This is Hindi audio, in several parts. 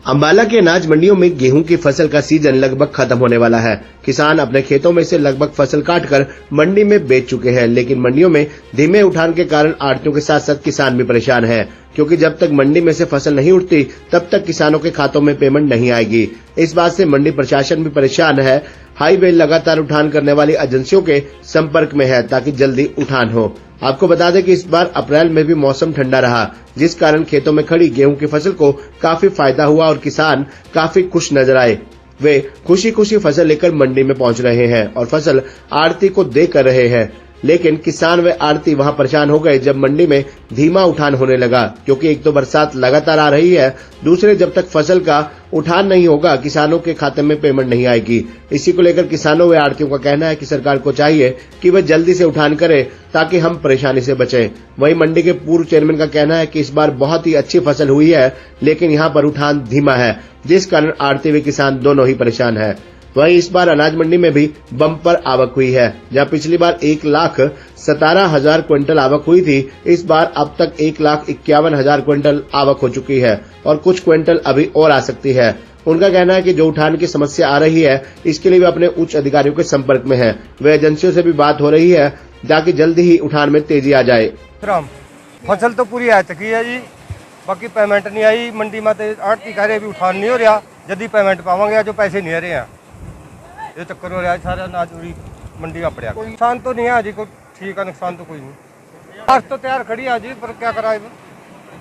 अंबाला के अनाज मंडियों में गेहूं की फसल का सीजन लगभग खत्म होने वाला है। किसान अपने खेतों में से लगभग फसल काटकर मंडी में बेच चुके हैं, लेकिन मंडियों में धीमे उठान के कारण आड़तियों के साथ साथ किसान भी परेशान है, क्योंकि जब तक मंडी में से फसल नहीं उठती तब तक किसानों के खातों में पेमेंट नहीं आएगी। इस बात से मंडी प्रशासन भी परेशान है। हाईवे लगातार उठान करने वाली एजेंसियों के संपर्क में है ताकि जल्दी उठान हो। आपको बता दें कि इस बार अप्रैल में भी मौसम ठंडा रहा, जिस कारण खेतों में खड़ी गेहूं की फसल को काफी फायदा हुआ और किसान काफी खुश नजर आए। वे खुशी खुशी फसल लेकर मंडी में पहुंच रहे हैं और फसल आड़ती को दे कर रहे हैं, लेकिन किसान व आड़ती वहां परेशान हो गए जब मंडी में धीमा उठान होने लगा, क्योंकि एक तो बरसात लगातार आ रही है, दूसरे जब तक फसल का उठान नहीं होगा किसानों के खाते में पेमेंट नहीं आएगी। इसी को लेकर किसानों व आड़तियों का कहना है कि सरकार को चाहिए कि वह जल्दी से उठान करे ताकि हम परेशानी से बचें। वहीं मंडी के पूर्व चेयरमैन का कहना है कि इस बार बहुत ही अच्छी फसल हुई है, लेकिन यहाँ पर उठान धीमा है, जिस कारण आड़ती व किसान दोनों ही परेशान है। वहीं इस बार अनाज मंडी में भी बम्पर आवक हुई है। जहां पिछली बार 1,17,000 क्विंटल आवक हुई थी, इस बार अब तक 1,51,000 क्विंटल आवक हो चुकी है और कुछ क्विंटल अभी और आ सकती है। उनका कहना है कि जो उठान की समस्या आ रही है, इसके लिए वे अपने उच्च अधिकारियों के संपर्क में हैं। वे एजेंसियों से भी बात हो रही है ताकि जल्दी ही उठान में तेजी आ जाए। फसल तो पूरी आ चुकी है जी, बाकी पेमेंट नहीं आई। मंडी में आड़ती कह रहे भी उठान नहीं हो रहा, जल्दी पेमेंट पावांगे, जो पैसे नहीं आ रहे हैं ये चक्कर हो रहा है। सारा अनाज पूरी मंडी में पड़ा। कोई नुकसान तो नहीं है जी, कोई ठीक है, नुकसान तो कोई नहीं। आज तो तैयार खड़ी है जी, पर क्या कराए,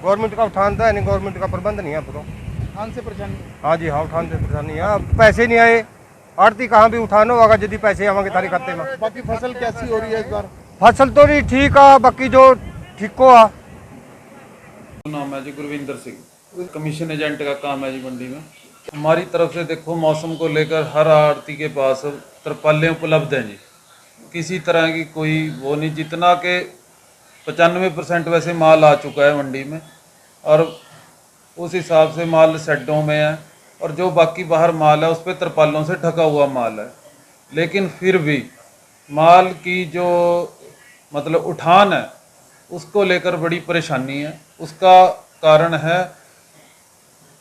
गवर्नमेंट का उठान है नहीं, गवर्नमेंट का प्रबंध नहीं है। पूरा उठान से परेशानी। हाँ जी हाँ, उठान से परेशानी है। पैसे नहीं आए, आड़ती कहाँ भी उठान होगा यदि पैसे आवेंगे तारी खाते में। बाकी फसल कैसी हो रही है इस बार? फसल तो नहीं ठीक है, बाकी जो ठीक हो। नाम है जी गुरविंदर सिंह, कमीशन एजेंट का काम है जी मंडी में। हमारी तरफ से देखो, मौसम को लेकर हर आड़ती के पास तरपालें उपलब्ध हैं जी, किसी तरह की कोई वो नहीं। जितना के 95% वैसे माल आ चुका है मंडी में और उस हिसाब से माल शेडों में है, और जो बाकी बाहर माल है उस पर तरपालों से ढका हुआ माल है। लेकिन फिर भी माल की जो मतलब उठान है उसको लेकर बड़ी परेशानी है। उसका कारण है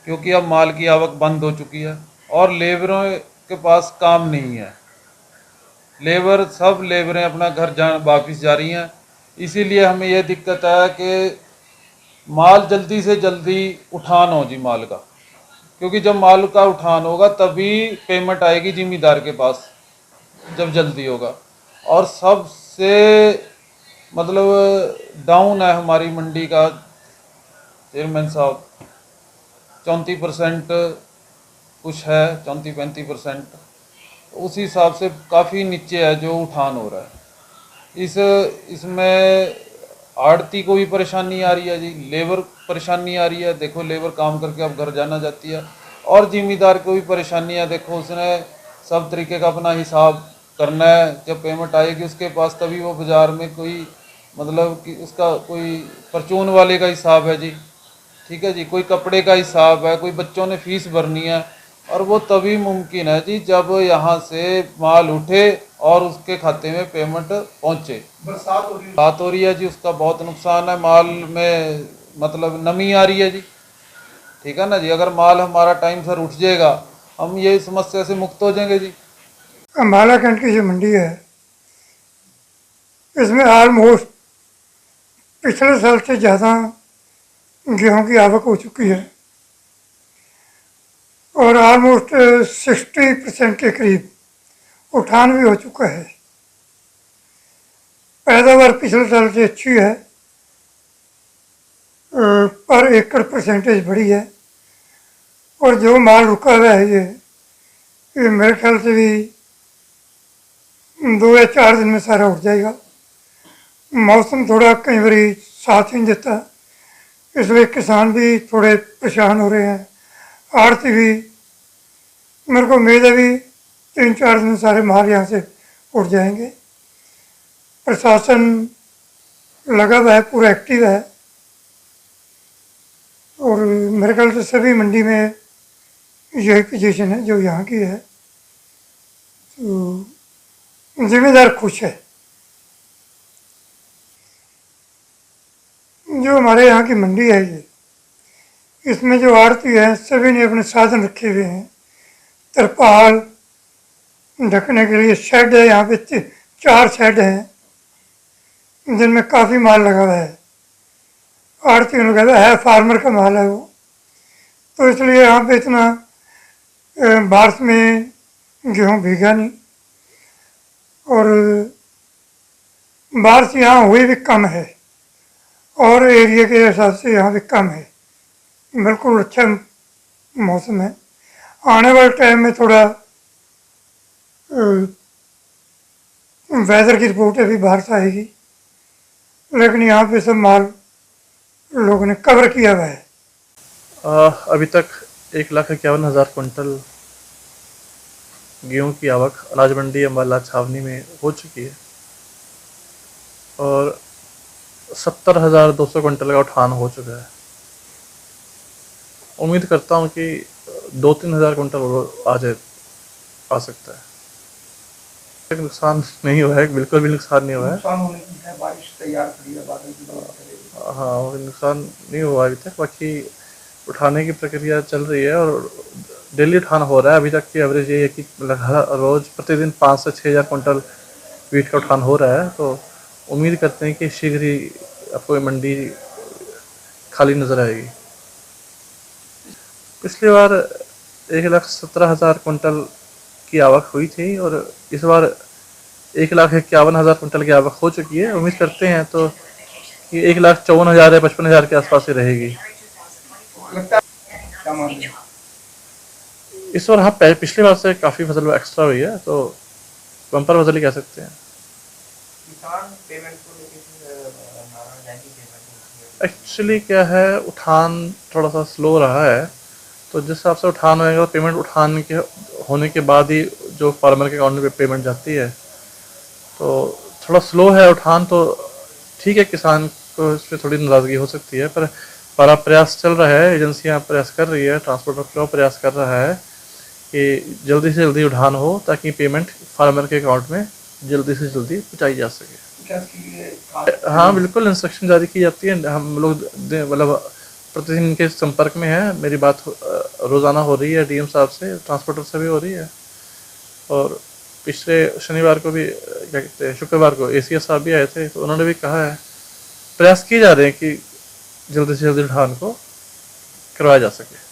क्योंकि अब माल की आवक बंद हो चुकी है और लेबरों के पास काम नहीं है। सब लेबरें अपना घर वापिस जा रही हैं। इसीलिए हमें यह दिक्कत है कि माल जल्दी से जल्दी उठान हो जी माल का, क्योंकि जब माल का उठान होगा तभी पेमेंट आएगी जिम्मेदार के पास, जब जल्दी होगा। और सबसे मतलब डाउन है हमारी मंडी का चेयरमैन साहब, 34% कुछ है, 34-35%। उस हिसाब से काफ़ी नीचे है जो उठान हो रहा है। इसमें आड़ती को भी परेशानी आ रही है जी, लेबर परेशानी आ रही है। देखो लेबर काम करके अब घर जाना जाती है, और जिम्मेदार को भी परेशानी है। देखो उसने सब तरीके का अपना हिसाब करना है, जब पेमेंट आएगी उसके पास तभी वो बाज़ार में कोई मतलब कि उसका कोई परचून वाले का हिसाब है जी, ठीक है जी, कोई कपड़े का हिसाब है, कोई बच्चों ने फीस भरनी है, और वो तभी मुमकिन है जी जब यहाँ से माल उठे और उसके खाते में पेमेंट पहुँचे। बरसात हो रही है जी, उसका बहुत नुकसान है। माल में मतलब नमी आ रही है जी, ठीक है ना जी। अगर माल हमारा टाइम सर उठ जाएगा, हम ये समस्या से मुक्त हो जाएंगे जी। अम्बाला कैंट की जो मंडी है, इसमें ऑलमोस्ट पिछले साल से ज़्यादा गेहूं की आवक हो चुकी है और ऑलमोस्ट 60% के करीब उठान भी हो चुका है। पैदावार पिछले साल से अच्छी है, पर एकड़ परसेंटेज बढ़ी है, और जो माल रुका हुआ है ये मेरे ख्याल से भी 2 या 4 दिन में सारा उठ जाएगा। मौसम थोड़ा कई बार साथ ही नहीं देता, इसलिए किसान भी थोड़े परेशान हो रहे हैं। आड़ती भी, मेरे को उम्मीद है भी 3-4 दिन सारे माल यहाँ से उठ जाएंगे। प्रशासन लगा हुआ है, पूरा एक्टिव है, और मेरे ख्याल से सभी मंडी में यही पोजीशन है जो यहाँ की है। तो जिम्मेदार खुश है। जो हमारे यहाँ की मंडी है इसमें जो आड़ती है सभी ने अपने साधन रखे हुए हैं। तिरपाल ढकने के लिए शेड है, यहाँ पे 4 शेड हैं जिनमें काफ़ी माल लगा हुआ है। आड़ती ने कहता है फार्मर का माल है वो, तो इसलिए यहाँ पे इतना बारिश में गेहूँ भीगा नहीं, और बारिश यहाँ हुई भी कम है और एरिया के हिसाब से यहाँ भी कम है। बिल्कुल अच्छा मौसम है। आने वाले टाइम में थोड़ा वेदर की रिपोर्ट अभी बारिश आएगी, लेकिन यहाँ पे सब माल लोगों ने कवर किया हुआ है। अभी तक 1,51,000 कुंटल गेहूं की आवक अनाज मंडी अम्बाला छावनी में हो चुकी है और 70,200 कुंटल का उठान हो चुका है। उम्मीद करता हूं कि 2-3 हज़ार कुंटल आ सकता है। नुकसान नहीं हुआ है, बिल्कुल भी नुकसान नहीं हुआ है। नुकसान होने की है, बारिश तैयार खड़ी है, बादल की बात करेगी। हाँ, नुकसान नहीं हुआ अभी तक। बाकी उठाने की प्रक्रिया चल रही है और डेली उठान हो रहा है। अभी तक की एवरेज ये है कि रोज़ प्रतिदिन 5 से 6 हज़ार कुंटल वीट का उठान हो रहा है। तो उम्मीद करते हैं कि शीघ्र ही आपको मंडी खाली नज़र आएगी। पिछली बार 1,17,000 कुंटल की आवक हुई थी और इस बार 1,51,000 कुंटल की आवक हो चुकी है। उम्मीद करते हैं तो कि 1,54,000 या 55,000 के आसपास ही रहेगी लगता है क्या मान रहे हैं? इस बार। हाँ, पिछली बार से काफ़ी फसल एक्स्ट्रा हुई है, तो बम्पर फसल ही कह सकते हैं। एक्चुअली क्या है, उठान थोड़ा सा स्लो रहा है, तो जिस हिसाब से उठान होएगा पेमेंट उठान के होने के बाद ही जो फार्मर के अकाउंट में पेमेंट जाती है, तो थोड़ा स्लो है उठान। तो ठीक है, किसान को इस पर थोड़ी नाराज़गी हो सकती है, पर बड़ा प्रयास चल रहा है, एजेंसियां प्रयास कर रही है, ट्रांसपोर्ट ऑफ प्रयास कर रहा है कि जल्दी से जल्दी उठान हो ताकि पेमेंट फार्मर के अकाउंट में जल्दी से जल्दी पहुँचाई जा सके। हाँ, बिल्कुल इंस्ट्रक्शन जारी की जाती है। हम लोग मतलब प्रतिदिन के संपर्क में है। मेरी बात रोज़ाना हो रही है डीएम साहब से, ट्रांसपोर्टर से भी हो रही है। और पिछले शनिवार को भी, क्या कहते हैं, शुक्रवार को एसीएस साहब भी आए थे, तो उन्होंने भी कहा है, प्रयास किए जा रहे हैं कि जल्दी से जल्दी उठान को करवाया जा सके।